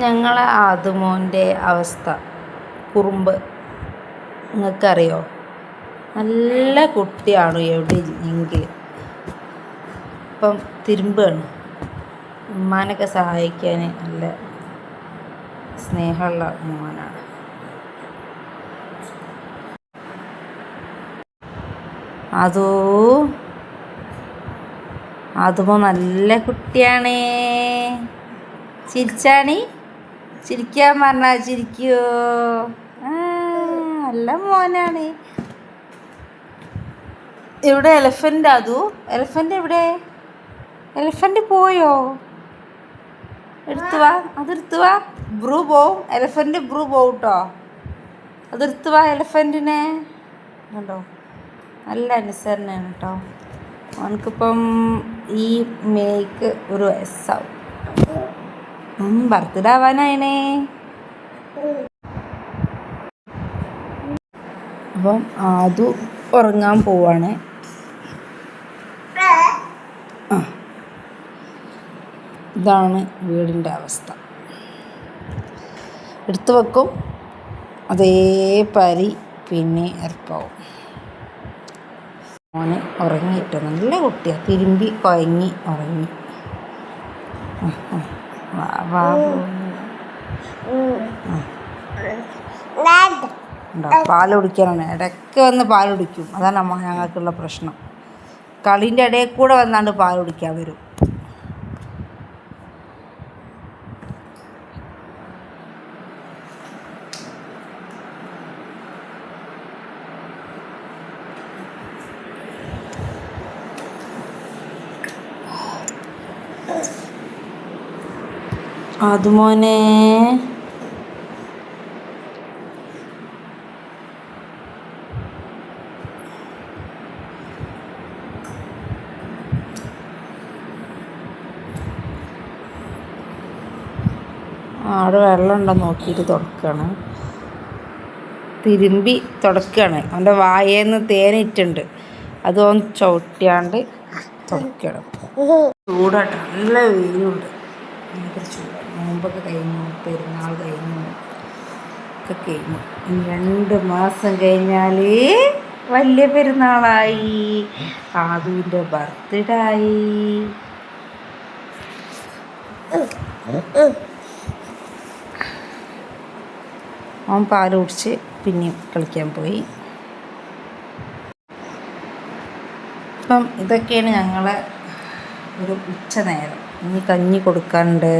ഞങ്ങളെ ആദുമോൻ്റെ അവസ്ഥ, കുറുമ്പ് നിങ്ങൾക്കറിയോ? നല്ല കുട്ടിയാണ് എവിടെയെങ്കിൽ. ഇപ്പം തിരുമ്പാണ്. ഉമ്മാനൊക്കെ സഹായിക്കാൻ നല്ല സ്നേഹമുള്ള മോനാണ്. അതുമോ നല്ല കുട്ടിയാണ്. ചിരിച്ചാണി, ചിരിക്കാൻ പറഞ്ഞാൽ ചിരിക്കുവോ? നല്ല മോനാണ്. എവിടെ എലഫൻ്റ്? എലഫൻ്റ് എവിടെ? എലഫൻ്റ് പോയോ? അതെടുത്ത് വാ. ബ്രൂ പോവും. എലഫൻ്റ് ബ്രൂ പോവും കേട്ടോ. അതെടുത്ത് വാ എലഫൻറ്റിനെ. കണ്ടോ, നല്ല അനുസരണയാണ് കേട്ടോ. അവനക്കിപ്പം ഈ മേയ്ക്ക് 1 വയസ്സാവും. ബർത്ത്ഡേ ആവാനായിണേ. അപ്പം അത് ഉറങ്ങാൻ പോവാണ്. ഇതാണ് വീടിൻ്റെ അവസ്ഥ. എടുത്തു വെക്കും, അതേ പരി പിന്നെ എരപ്പാവും. മോന് ഉറങ്ങിയിട്ട് നല്ല കുട്ടിയാണ്. തിരുമ്പി കുഴങ്ങി ഉറങ്ങി. ഉണ്ടോ, പാൽ കുടിക്കാനാണ്. ഇടയ്ക്ക് വന്ന് പാൽ കുടിക്കും. അതാണ് ഞങ്ങൾക്കുള്ള പ്രശ്നം. കളീൻ്റെ ഇടയിൽ കൂടെ വന്നാണ്ട് പാൽ കുടിക്കാൻ വരും. അതുമോനെ അവിടെ വെള്ളം ഉണ്ടോ നോക്കിയിട്ട് തുടക്കുകയാണ്. തിരുമ്പി തുടക്കുകയാണ്. അവൻ്റെ വായേന്ന് തേനിട്ടുണ്ട്, അതൊന്ന് ചവിട്ടിയാണ്ട് തുടക്കണം. ചൂടായിട്ട് നല്ല വെയിലുണ്ട്. ഭയങ്കര ചൂടാണ്. നോമ്പൊക്കെ കഴിഞ്ഞു, പെരുന്നാൾ കഴിഞ്ഞു, ഒക്കെ കഴിഞ്ഞു. ഇനി 2 മാസം കഴിഞ്ഞാൽ വലിയ പെരുന്നാളായി, ആദുവിൻ്റെ ബർത്ത്ഡേ ആയി. അവൻ പാൽ കുടിച്ച് പിന്നെയും കളിക്കാൻ പോയി. ഇപ്പം ഇതൊക്കെയാണ് ഞങ്ങളെ ഒരു ഉച്ച നേരം. ഇനി കഞ്ഞി കൊടുക്കാണ്ട്,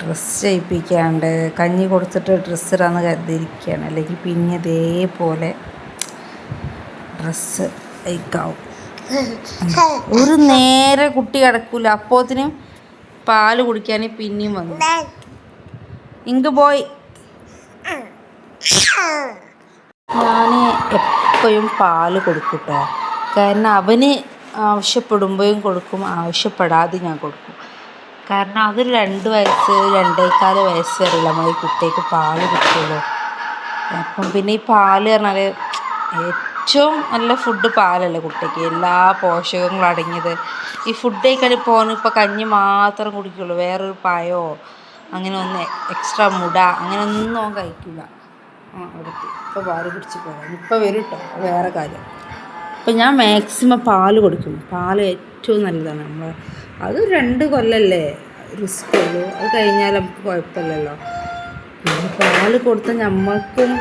ഡ്രസ്സ് ചെയ്യിപ്പിക്കാണ്ട്. കഞ്ഞി കൊടുത്തിട്ട് ഡ്രസ്സ് ഇടാന്ന് കരുതിയിരിക്കുകയാണ്. അല്ലെങ്കിൽ പിന്നെ ഇതേപോലെ ഡ്രസ്സ് അയക്കാവും. ഒരു നേരെ കുട്ടി കിടക്കൂല. അപ്പോത്തിനും പാല് കുടിക്കാൻ പിന്നെയും വന്നു. ഇങ്ക് പോയി. ഞാൻ എപ്പോഴും പാല് കൊടുക്കും കേട്ടോ. കാരണം അവന് ആവശ്യപ്പെടുമ്പോഴും കൊടുക്കും, ആവശ്യപ്പെടാതെ ഞാൻ കൊടുക്കും. കാരണം അതൊരു 2 വയസ്സ് 2.25 വയസ്സ് വരെയുള്ള നമ്മൾ ഈ കുട്ടിക്ക് പാല് കിട്ടുള്ളൂ. അപ്പം പിന്നെ ഈ പാല് പറഞ്ഞാൽ ഏറ്റവും നല്ല ഫുഡ് പാലല്ലേ കുട്ടിക്ക്, എല്ലാ പോഷകങ്ങളും അടങ്ങിയത്. ഈ ഫുഡ് കഴിക്കാൻ ഇപ്പോൾ കഞ്ഞി മാത്രം കുടിക്കുള്ളൂ. വേറൊരു പഴമോ അങ്ങനെ ഒന്ന് എക്സ്ട്രാ മുട അങ്ങനെ ഒന്നും അവൻ കഴിക്കില്ല. അവിടുത്തെ ഇപ്പോൾ പാല് കുടിച്ച് പോകാൻ ഇപ്പോൾ വരും കേട്ടോ, വേറെ കാര്യം. അപ്പം ഞാൻ മാക്സിമം പാല് കൊടുക്കും. പാല് ഏറ്റവും നല്ലതാണ്. അത് 2 കൊല്ലമല്ലേ റിസ്ക് ഉള്ളൂ. അത് കഴിഞ്ഞാൽ നമുക്ക് കുഴപ്പമില്ലല്ലോ. പിന്നെ പാല് കൊടുത്താൽ നമ്മൾക്കും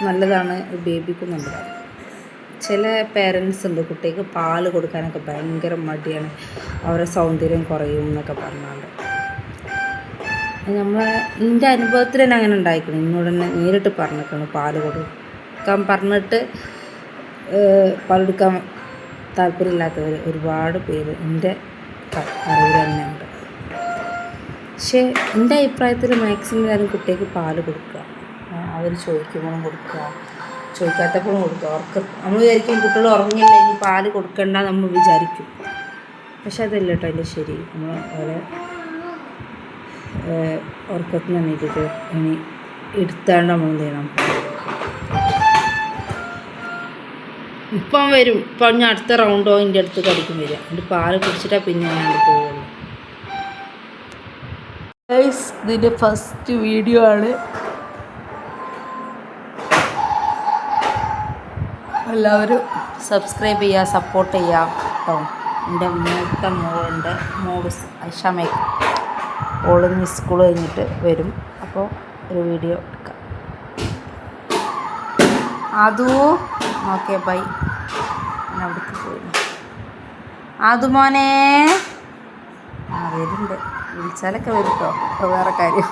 നല്ലതാണ്, ബേബിക്കും നല്ലതാണ്. ചില പേരൻസ് ഉണ്ട് കുട്ടിക്ക് പാല് കൊടുക്കാനൊക്കെ ഭയങ്കര മടിയാണ്, അവരുടെ സൗന്ദര്യം കുറയും എന്നൊക്കെ പറഞ്ഞാണ്ട്. എൻ്റെ അനുഭവത്തിൽ തന്നെ അങ്ങനെ ഉണ്ടായിക്കണം. എന്നോട് തന്നെ നേരിട്ട് പറഞ്ഞിരിക്കണം പാല് കൊടുക്കാൻ പറഞ്ഞിട്ട് പാലെടുക്കാൻ താല്പര്യമില്ലാത്തവർ ഒരുപാട് പേര് എൻ്റെ അറിവിൽ തന്നെ ഉണ്ട്. പക്ഷേ എൻ്റെ അഭിപ്രായത്തിൽ മാക്സിമം എല്ലാവരും കുട്ടിക്ക് പാല് കൊടുക്കുക. അവർ ചോദിക്കുമ്പോഴും കൊടുക്കുക, ചോദിക്കാത്തപ്പോഴും കൊടുക്കുക. നമ്മൾ വിചാരിക്കും കുട്ടികൾ ഉറങ്ങില്ല ഇനി പാല് കൊടുക്കണ്ട നമ്മൾ വിചാരിക്കും. പക്ഷെ അതല്ല കേട്ടോ അതിൻ്റെ ശരി. നമ്മൾ ഓരോ ഉറക്കത്തിന് വേണ്ടിയിട്ട് ഇനി എടുത്താണ്ട് നമ്മൾ എന്ത് ചെയ്യണം. ഇപ്പം വരും. ഇപ്പം ഞാൻ അടുത്ത റൗണ്ടോ എൻ്റെ അടുത്ത് കടിക്കും വരിക. എൻ്റെ പാല് കുടിച്ചിട്ടാണ് പിന്നെ ഞാൻ പോകുള്ളൂ. ഗൈസ്, ഇതിൻ്റെ ഫസ്റ്റ് വീഡിയോ ആണ്. എല്ലാവരും സബ്സ്ക്രൈബ് ചെയ്യുക, സപ്പോർട്ട് ചെയ്യുക കേട്ടോ. എൻ്റെ മൂത്ത മോളുണ്ട്, മോള് ഐഷാമേക്ക്. ഓളിന്ന് സ്കൂൾ കഴിഞ്ഞിട്ട് വരും, അപ്പോൾ ഒരു വീഡിയോ എടുക്കാം. അതോ ഓക്കെ ബൈ. ഞാൻ അവിടേക്ക് പോയി. അത് മോനെ വരുന്നുണ്ട്, വിളിച്ചാലൊക്കെ വരും കേട്ടോ. അപ്പോൾ വേറെ കാര്യം.